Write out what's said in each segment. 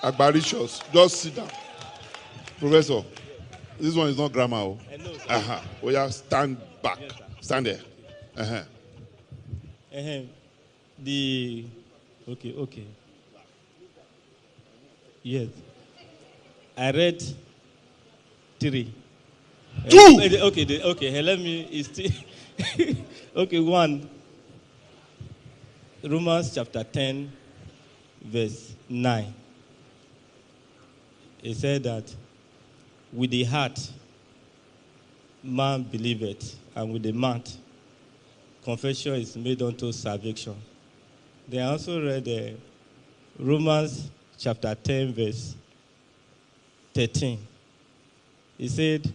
Agbaricious. Just sit down. Professor, this one is not grammar. Oh. Uh-huh. Oh, yeah, stand back. Yes, stand there. Uh-huh. Okay. Yes. I read 3. 2. Okay. Let me. Okay, 1. Romans chapter 10, verse 9. It said that with the heart man believeth, and with the mouth confession is made unto salvation. They also read Romans chapter 10, verse 13. He said,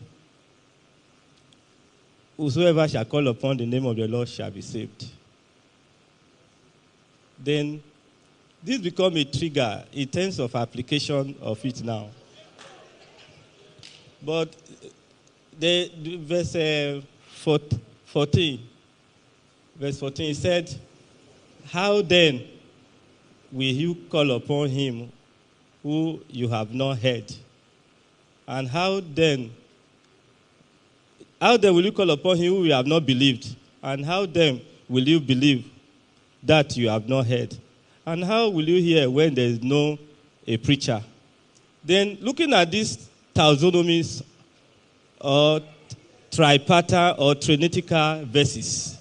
whosoever shall call upon the name of the Lord shall be saved. Then this becomes a trigger in terms of application of it now. But the verse 14, he said, how then will you call upon him who you have not heard? And how then will you call upon him who you have not believed? And how then will you believe that you have not heard? And how will you hear when there is no a preacher? Then looking at these taxonomies or tripartite or trinitical verses,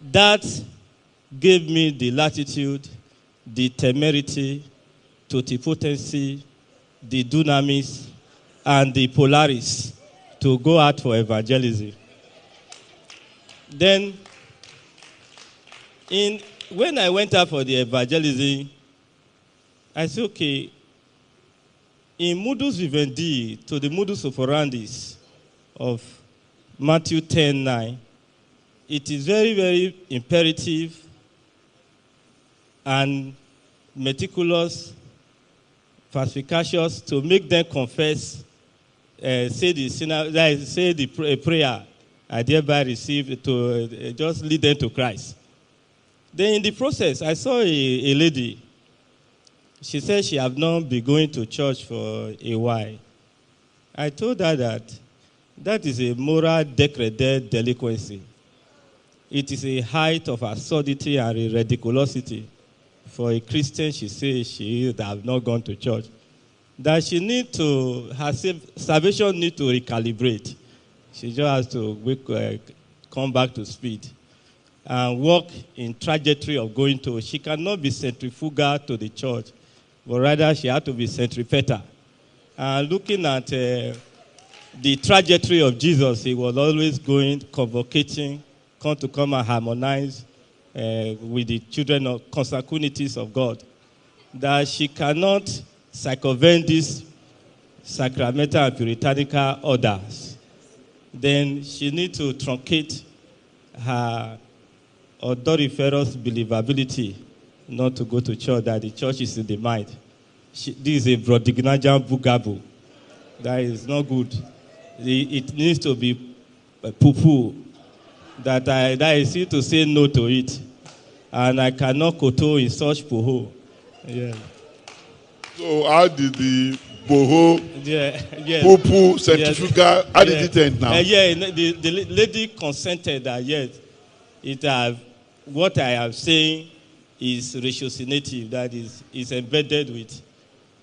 that gave me the latitude, the temerity, totipotency, the dunamis, and the polaris to go out for evangelism. Then, when I went out for the evangelism, I said, okay, in modus vivendi to the modus operandi of Matthew 10:9, it is very, very imperative and meticulous, perspicacious to make them confess, say the prayer I thereby receive to just lead them to Christ. Then in the process, I saw a lady. She said she had not been going to church for a while. I told her that is a moral degraded delinquency. It is a height of absurdity and ridiculosity for a Christian, she says she have not gone to church. That she need to, her salvation need to recalibrate. She just has to come back to speed and walk in trajectory of going to. She cannot be centrifugal to the church, but rather she had to be centripetal. And looking at the trajectory of Jesus, he was always going, convocating, come and harmonize with the children of consanguinities of God. That she cannot circumvent these sacramental and puritanical orders. Then she needs to truncate her odoriferous believability not to go to church, that the church is in the mind. This is a brodignagian bugaboo. That is not good. It needs to be poo-poo. That is it to say no to it. And I cannot koto in such poho. Yeah. So how did the boho, poo-poo, centrifugal, how did it end now? The lady consented that yes, what I am saying is ratiocinative, that is embedded with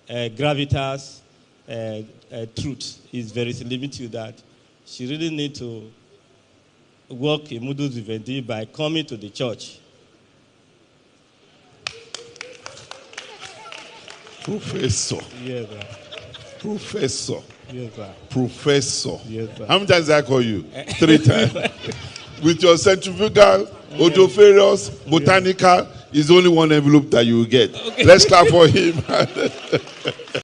gravitas, truth. Is very limited to that. She really needs to work in modus vivendi by coming to the church. Professor. Yes, sir. Professor. Yes, sir. Professor. Yes, sir. How many times did I call you? 3 times. With your centrifugal, autoferous, botanical, is only one envelope that you will get. Okay. Let's clap for him.